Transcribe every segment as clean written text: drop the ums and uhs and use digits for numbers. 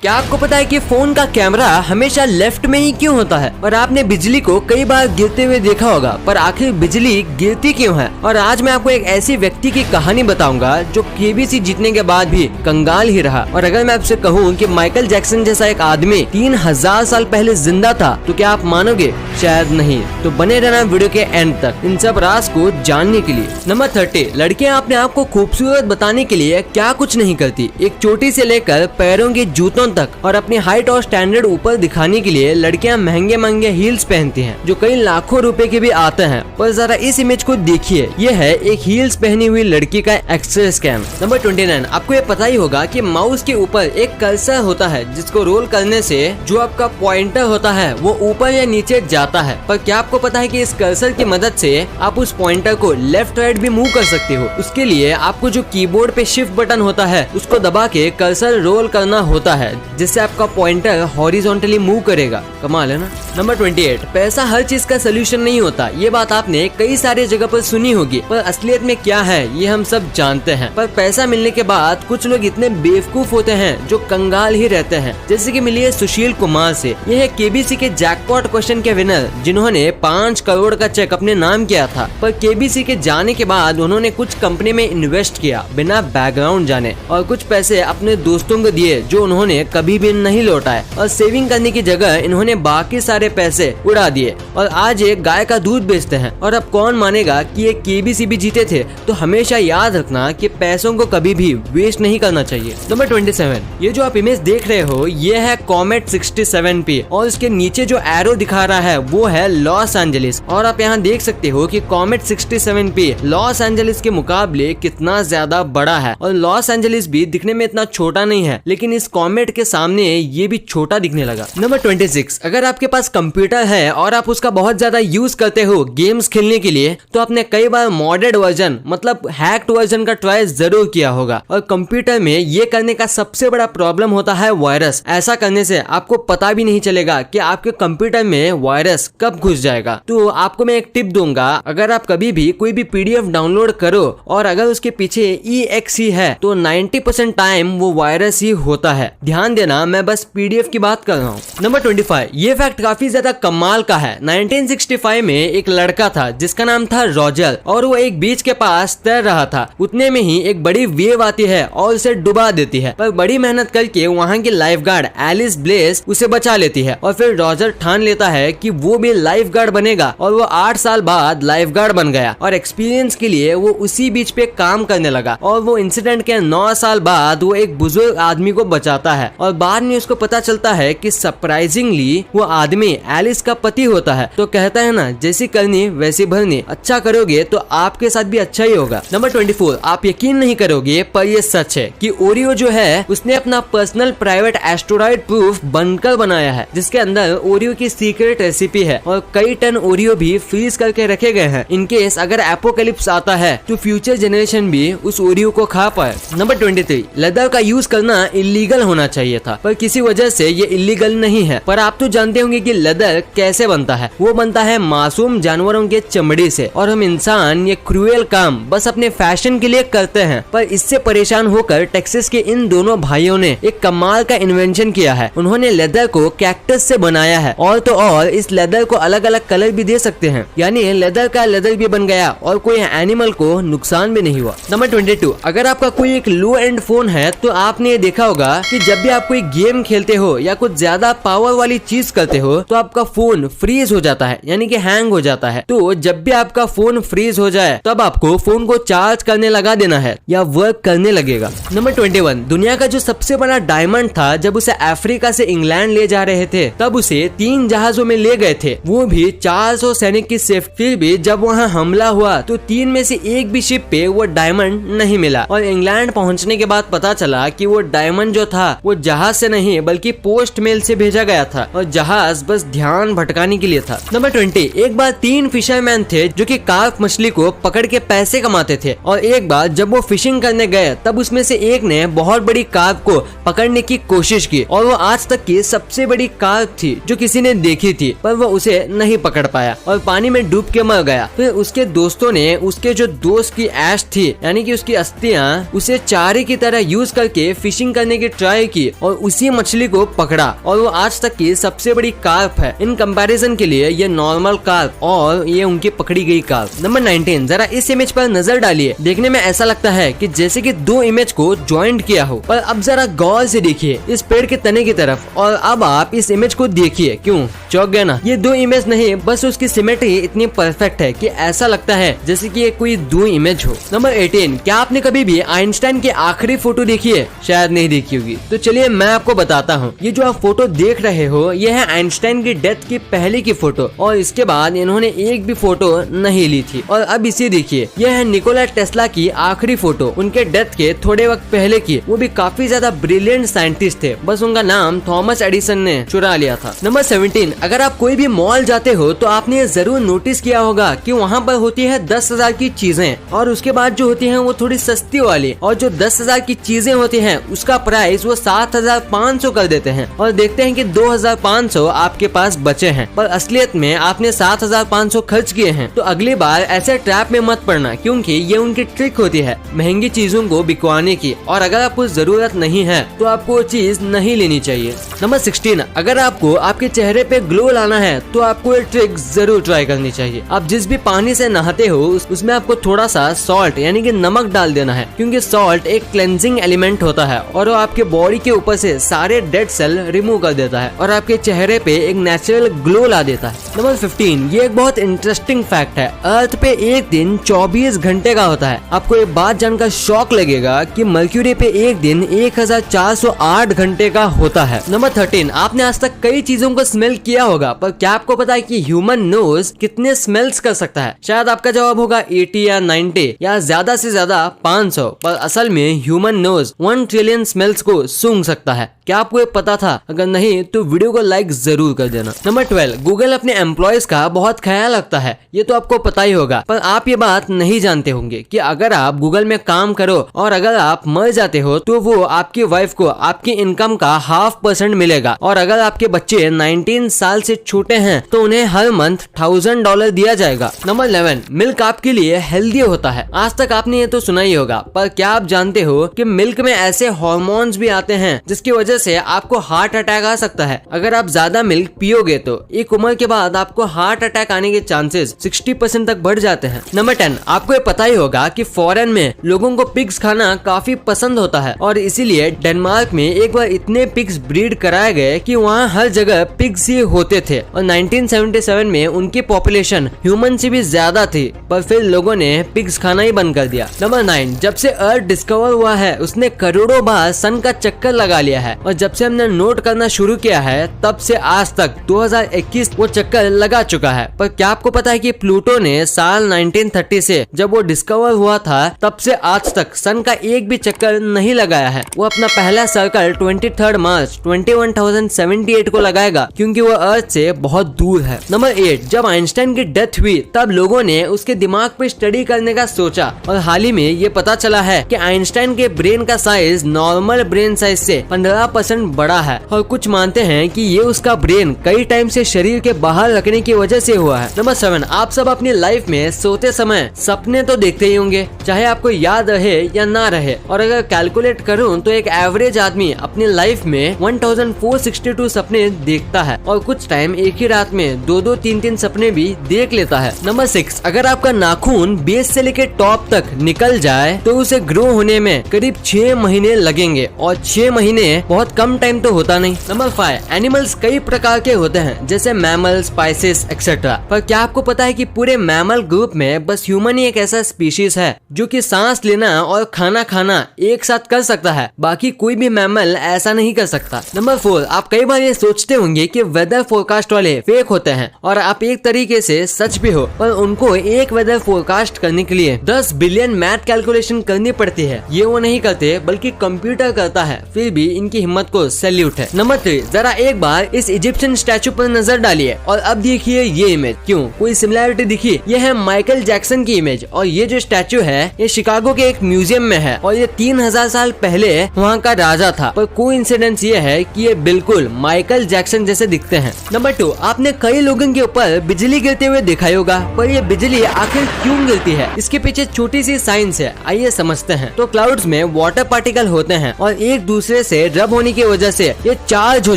क्या आपको पता है कि फोन का कैमरा हमेशा लेफ्ट में ही क्यों होता है? और आपने बिजली को कई बार गिरते हुए देखा होगा, पर आखिर बिजली गिरती क्यों है? और आज मैं आपको एक ऐसी व्यक्ति की कहानी बताऊंगा जो केबीसी जीतने के बाद भी कंगाल ही रहा। और अगर मैं आपसे कहूँ कि माइकल जैक्सन जैसा एक आदमी 3000 साल पहले जिंदा था, तो क्या आप मानोगे? शायद नहीं। तो बने रहना वीडियो के एंड तक इन सब राज को जानने के लिए। नंबर 30, लड़कियां अपने आप को खूबसूरत बताने के लिए क्या कुछ नहीं करती। एक चोटी से लेकर पैरों के जूतों तक और अपनी हाइट और स्टैंडर्ड ऊपर दिखाने के लिए लड़कियां महंगे महंगे हील्स पहनती हैं, जो कई लाखों रुपए के भी आते हैं। पर जरा इस इमेज को देखिए, ये है एक हील्स पहनी हुई लड़की का एक्सरे स्कैन। नंबर 29, आपको ये पता ही होगा कि माउस के ऊपर एक कर्सर होता है, जिसको रोल करने से जो आपका पॉइंटर होता है वो ऊपर या नीचे जाता है। पर क्या आपको पता है कि इस कर्सर की मदद से आप उस पॉइंटर को लेफ्ट राइट भी मूव कर सकते हो? उसके लिए आपको जो कीबोर्ड पे शिफ्ट बटन होता है उसको दबा के कर्सर रोल करना होता है, जिससे आपका पॉइंटर हॉरिजॉन्टली मूव करेगा। कमाल है ना। नंबर 28, पैसा हर चीज का सोल्यूशन नहीं होता। ये बात आपने कई सारे जगह पर सुनी होगी, पर असलियत में क्या है ये हम सब जानते हैं। पर पैसा मिलने के बाद कुछ लोग इतने बेवकूफ होते हैं जो कंगाल ही रहते हैं। जैसे कि मिलिए सुशील कुमार से। यह है केबीसी के जैकपॉट क्वेश्चन के विनर, जिन्होंने 5 करोड़ का चेक अपने नाम किया था। पर केबीसी के जाने के बाद उन्होंने कुछ कंपनी में इन्वेस्ट किया बिना बैकग्राउंड जाने, और कुछ पैसे अपने दोस्तों को दिए जो उन्होंने कभी भी नहीं लौटाए। और सेविंग करने की जगह इन्होंने बाकी सारे पैसे उड़ा दिए और आज एक गाय का दूध बेचते हैं। और अब कौन मानेगा कि ये केबीसी भी जीते थे। तो हमेशा याद रखना कि पैसों को कभी भी वेस्ट नहीं करना चाहिए। नंबर 27, ये जो आप इमेज देख रहे हो ये है कॉमेट 67P, और इसके नीचे जो एरो दिखा रहा है वो है लॉस एंजलिस। और आप यहाँ देख सकते हो कि कॉमेट 67P लॉस एंजलिस के मुकाबले कितना ज्यादा बड़ा है। और लॉस एंजलिस भी दिखने में इतना छोटा नहीं है, लेकिन इस कॉमेट के सामने ये भी छोटा दिखने लगा। नंबर 26, अगर आपके पास कंप्यूटर है और आप उसका बहुत ज्यादा यूज करते हो गेम्स खेलने के लिए, तो आपने कई बार मॉडेड वर्जन मतलब हैक्ड वर्जन का ट्राई जरूर किया होगा। और कंप्यूटर में ये करने का सबसे बड़ा प्रॉब्लम होता है वायरस। ऐसा करने से आपको पता भी नहीं चलेगा कि आपके कंप्यूटर में वायरस कब घुस जाएगा। तो आपको मैं एक टिप दूंगा, अगर आप कभी भी कोई भी PDF डाउनलोड करो और अगर उसके पीछे EXE है तो 90% टाइम वो वायरस ही होता है। ध्यान देना, मैं बस PDF की बात कर रहा हूँ। नंबर 25, ये फैक्ट काफी ज्यादा कमाल का है। 1965 में एक लड़का था जिसका नाम था रॉजर, और वो एक बीच के पास तैर रहा था। उतने में ही एक बड़ी वेव आती है और उसे डुबा देती है। पर बड़ी मेहनत करके वहाँ की लाइफगार्ड एलिस ब्लेस उसे बचा लेती है। और फिर रॉजर ठान लेता है कि वो भी लाइफगार्ड बनेगा, और वो 8 साल बाद लाइफगार्ड बन गया। और एक्सपीरियंस के लिए वो उसी बीच पे काम करने लगा। और वो इंसिडेंट के 9 साल बाद वो एक बुजुर्ग आदमी को बचाता है, और बाद में उसको पता चलता है कि सरप्राइजिंगली वो आदमी एलिस का पति होता है। तो कहता है ना, जैसी करनी वैसी भरनी, अच्छा करोगे तो आपके साथ भी अच्छा ही होगा। नंबर 24, आप यकीन नहीं करोगे पर ये सच है कि ओरियो जो है उसने अपना पर्सनल प्राइवेट एस्टेरॉयड प्रूफ बनकर बनाया है, जिसके अंदर ओरियो की सीक्रेट रेसिपी है और कई टन ओरियो भी फ्रीज करके रखे गए हैं, इन केस अगर एपोकलिप्स आता है तो फ्यूचर जनरेशन भी उस ओरियो को खा पाए। नंबर 23, लेदर का यूज करना इलीगल होना चाहिए था, पर किसी वजह से ये इलीगल नहीं है। पर आप तो जानते होंगे कि लेदर कैसे बनता है। वो बनता है मासूम जानवरों के चमड़ी से, और हम इंसान ये क्रूएल काम बस अपने फैशन के लिए करते हैं। पर इससे परेशान होकर टेक्सास के इन दोनों भाइयों ने एक कमाल का इन्वेंशन किया है। उन्होंने लेदर को कैक्टस से बनाया है, और तो और इस लेदर को अलग अलग कलर भी दे सकते हैं, यानी लेदर का लेदर भी बन गया और कोई एनिमल को नुकसान भी नहीं हुआ। नंबर 22, अगर आपका कोई एक लो एंड फोन है तो आपने ये देखा होगा कि जब भी आप कोई गेम खेलते हो या कुछ ज्यादा पावर वाली चीज करते हो तो आपका फोन फ्रीज हो जाता है, यानी कि हैंग हो जाता है। तो जब भी आपका फोन फ्रीज हो जाए तब आपको फोन को चार्ज करने लगा देना है या वर्क करने लगेगा। नंबर 21, दुनिया का जो सबसे बड़ा डायमंड था, जब उसे अफ्रीका से इंग्लैंड ले जा रहे थे तब उसे 3 जहाजों में ले गए थे, वो भी 400 सैनिक की सेफ्टी। भी जब वहाँ हमला हुआ तो 3 में से एक भी शिप पे वो डायमंड नहीं मिला। और इंग्लैंड पहुँचने के बाद पता चला कि वो डायमंड जो था वो जहाज से नहीं बल्कि पोस्ट मेल से भेजा गया था, और जहाज बस ध्यान भटकाने के लिए था। नंबर 20, एक बार 3 फिशरमैन थे जो कि कार्प मछली को पकड़ के पैसे कमाते थे। और एक बार जब वो फिशिंग करने गए तब उसमें से एक ने बहुत बड़ी कार्प को पकड़ने की कोशिश की, और वो आज तक की सबसे बड़ी कार्प थी जो किसी ने देखी थी, पर वो उसे नहीं पकड़ पाया और पानी में डूब के मर गया। फिर उसके दोस्तों ने उसके जो दोस्त की ऐश थी, यानी कि उसकी अस्थियां, उसे चारे की तरह यूज करके फिशिंग करने की ट्राई की, और उसी मछली को पकड़ा और वो आज तक की सबसे बड़ी कार्प है। इन कंपैरिजन के लिए ये नॉर्मल कार्प और ये उनकी पकड़ी गई कार्प। नंबर 19, जरा इस इमेज पर नजर डालिए। देखने में ऐसा लगता है कि जैसे कि दो इमेज को ज्वाइंट किया हो। पर अब जरा गौर से देखिए इस पेड़ के तने की तरफ और अब आप इस इमेज को देखिए। क्यों चौंक गया ना? ये दो इमेज नहीं, बस उसकी सिमेट्री इतनी परफेक्ट है कि ऐसा लगता है जैसे कि ये कोई दो इमेज हो। नंबर 18, क्या आपने कभी भी आइंस्टाइन की आखिरी फोटो देखी है? शायद नहीं देखी होगी, तो चलिए मैं आपको बताता हूँ। ये जो आप फोटो देख रहे हो ये है आइंस्टाइन की डेथ की पहले की फोटो और इसके बाद इन्होंने एक भी फोटो नहीं ली थी। और अब इसे देखिए, यह है निकोला टेस्ला की आखिरी फोटो, उनके डेथ के थोड़े वक्त पहले की। वो भी काफी ज्यादा ब्रिलियंट साइंटिस्ट थे, बस उनका नाम थॉमस एडिसन ने चुरा लिया था। नंबर 17, अगर आप कोई भी मॉल जाते हो तो आपने ये जरूर नोटिस किया होगा कि वहाँ पर होती है 10,000 की चीजें और उसके बाद जो होती है वो थोड़ी सस्ती वाली, और जो 10,000 की चीजें होती हैं उसका प्राइस वो 7,500 कर देते हैं और देखते हैं कि 2,500 आपके पास बचे हैं, पर असलियत में आपने 7,500 खर्च किए हैं। तो अगली बार ऐसे ट्रैप में मत पड़ना, क्योंकि ये उनकी ट्रिक होती है महंगी चीजों को बिकवाने की, और अगर आपको जरूरत नहीं है तो आपको वो चीज नहीं लेनी चाहिए। नंबर 16, अगर आपको आपके चेहरे पे ग्लो लाना है तो आपको ये ट्रिक जरूर ट्राई करनी चाहिए। आप जिस भी पानी से नहाते हो उसमें आपको थोड़ा सा सॉल्ट यानी कि नमक डाल देना है, क्योंकि सॉल्ट एक क्लेंजिंग एलिमेंट होता है और वो आपके बॉडी के ऊपर से सारे डेड सेल रिमूव कर देता है और आपके चेहरे पे एक नेचुरल ग्लो ला देता है। नंबर 15, ये एक बहुत इंटरेस्टिंग फैक्ट है। अर्थ पे एक दिन 24 घंटे का होता है। आपको एक बात जानकर शॉक लगेगा कि मर्क्यूरी पे एक दिन 1408 घंटे का होता है। नंबर 13, आपने आज तक कई चीजों को स्मेल किया होगा, पर क्या आपको पता है कि ह्यूमन नोज कितने स्मेल्स कर सकता है? शायद आपका जवाब होगा 80 या 90 या ज्यादा से ज्यादा 500, पर असल में ह्यूमन नोज 1 ट्रिलियन स्मेल्स को सूंघ सकता है। क्या आपको ये पता था? अगर नहीं तो वीडियो को लाइक जरूर कर देना। नंबर 12, गूगल अपने एम्प्लॉयज का बहुत ख्याल रखता है। ये तो आपको पता ही होगा, पर आप ये बात नहीं जानते होंगे कि अगर आप गूगल में काम करो और अगर आप मर जाते हो तो वो आपकी वाइफ को आपकी इनकम का 0.5% मिलेगा, और अगर आपके बच्चे 19 साल से छोटे हैं तो उन्हें हर मंथ $1,000 दिया जाएगा। नंबर 11, मिल्क आपके लिए हेल्दी होता है। आज तक आपने ये तो सुना ही होगा, पर क्या आप जानते हो कि मिल्क में ऐसे हार्मोन्स भी आते हैं जिसकी वजह से आपको हार्ट अटैक आ सकता है। अगर आप ज्यादा मिल्क पियोगे तो एक उम्र के बाद आपको हार्ट अटैक आने के चांसेस 60% तक बढ़ जाते हैं। नंबर 10, आपको ये पता ही होगा कि फॉरेन में लोगों को पिग्स खाना काफी पसंद होता है और इसीलिए डेनमार्क में एक बार इतने पिग्स ब्रीड कराए गए कि वहाँ हर जगह पिग्स ही होते थे और 1977 में उनकी पॉपुलेशन ह्यूमन से भी ज्यादा थी, पर फिर लोगों ने पिग्स खाना ही बंद कर दिया। नंबर 9, जब से अर्थ डिस्कवर हुआ है उसने करोड़ों बार सन का चक्कर लगा लिया है और जब से हमने नोट करना शुरू किया है तब से आज तक 2021 वो चक्कर लगा चुका है। पर क्या आपको पता है कि प्लूटो ने साल 1930 से जब वो डिस्कवर हुआ था तब से आज तक सन का एक भी चक्कर नहीं लगाया है। वो अपना पहला सर्कल 23 मार्च 21,078 को लगाएगा, क्योंकि वो अर्थ से बहुत दूर है। नंबर 8, जब आइंस्टाइन की डेथ हुई तब लोगों ने उसके दिमाग पे स्टडी करने का सोचा और हाल ही में ये पता चला है कि आइंस्टाइन के ब्रेन का साइज नॉर्मल ब्रेन साइज से 15% बड़ा है और कुछ मानते हैं कि ये उसका ब्रेन कई टाइम से शरीर के बाहर रखने की वजह से हुआ है। नंबर 7, आप सब अपनी लाइफ में सोते समय सपने तो देखते ही होंगे, चाहे आपको याद रहे या ना रहे, और अगर कैलकुलेट करूं तो एक एवरेज आदमी अपनी लाइफ में 1462 सपने देखता है और कुछ टाइम एक ही रात में 2-2, 3-3 सपने भी देख लेता है। नंबर 6, अगर आपका नाखून बेस से लेकर टॉप तक निकल जाए तो उसे ग्रो होने में करीब 6 महीने लगेंगे और 6 महीने बहुत कम टाइम तो होता नहीं। नंबर 5, एनिमल्स कई प्रकार के होते हैं जैसे मैमल्स, स्पाइसेस एक्सेट्रा, पर क्या आपको पता है कि पूरे मैमल ग्रुप में बस ह्यूमन ही एक ऐसा स्पीशीज है जो कि सांस लेना और खाना खाना एक साथ कर सकता है, बाकी कोई भी मैमल ऐसा नहीं कर सकता। नंबर 4, आप कई बार ये सोचते होंगे कि वेदर फोरकास्ट वाले फेक होते हैं और आप एक तरीके से सच भी हो, पर उनको एक वेदर फोरकास्ट करने के लिए 10 बिलियन मैथ कैलकुलेशन करनी पड़ती है। ये वो नहीं करते बल्कि कंप्यूटर करता है, फिर भी इनकी हिम्मत को सैल्यूट है। नंबर 3, जरा एक बार इस इजिप्शियन स्टैचू पर नजर डालिए और अब देखिए ये इमेज। क्यों, कोई सिमिलैरिटी दिखी? ये है माइकल जैक्सन की इमेज और ये जो स्टैचू है ये शिकागो के एक म्यूजियम में है और ये 3000 साल पहले वहाँ का राजा था, पर कोइंसिडेंस ये है कि ये बिल्कुल माइकल जैक्सन जैसे दिखते हैं। नंबर 2, आपने कई लोगों के ऊपर बिजली गिरते हुए देखा होगा, पर ये बिजली आखिर क्यों गिरती है इसके पीछे छोटी सी साइंस है, आइए समझते हैं। तो क्लाउड्स में वाटर पार्टिकल होते हैं और एक दूसरे दूसरे से रब होने की वजह से ये चार्ज हो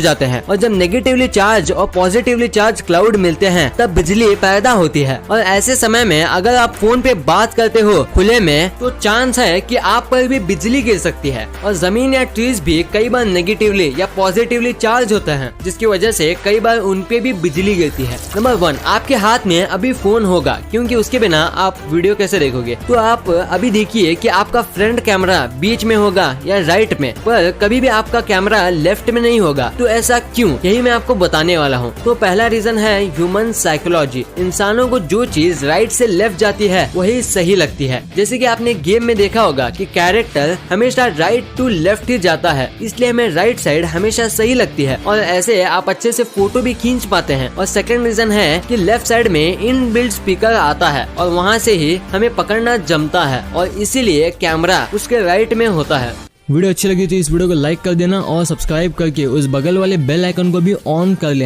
जाते हैं, और जब नेगेटिवली चार्ज और पॉजिटिवली चार्ज क्लाउड मिलते हैं तब बिजली पैदा होती है। और ऐसे समय में अगर आप फोन पे बात करते हो खुले में तो चांस है कि आप पर भी बिजली गिर सकती है। और जमीन या ट्रीज भी कई बार नेगेटिवली या पॉजिटिवली चार्ज होते हैं, जिसकी वजह से कई बार उन पे भी बिजली गिरती है। नंबर 1, आपके हाथ में अभी फोन होगा, क्योंकि उसके बिना आप वीडियो कैसे देखोगे। तो आप अभी देखिए कि आपका फ्रंट कैमरा बीच में होगा या राइट में, पर कभी भी आपका कैमरा लेफ्ट में नहीं होगा। तो ऐसा क्यों, यही मैं आपको बताने वाला हूँ। तो पहला रीजन है ह्यूमन साइकोलॉजी। इंसानों को जो चीज राइट से लेफ्ट जाती है वही सही लगती है। जैसे कि आपने गेम में देखा होगा कि कैरेक्टर हमेशा राइट टू लेफ्ट ही जाता है, इसलिए हमें राइट साइड हमेशा सही लगती है, और ऐसे आप अच्छे से फोटो भी खींच पाते हैं। और सेकंड रीजन है कि लेफ्ट साइड में इनबिल्ट स्पीकर आता है और वहाँ से ही हमें पकड़ना जमता है, और इसीलिए कैमरा उसके राइट में होता है। वीडियो अच्छी लगी तो इस वीडियो को लाइक कर देना और सब्सक्राइब करके उस बगल वाले बेल आइकन को भी ऑन कर लेना।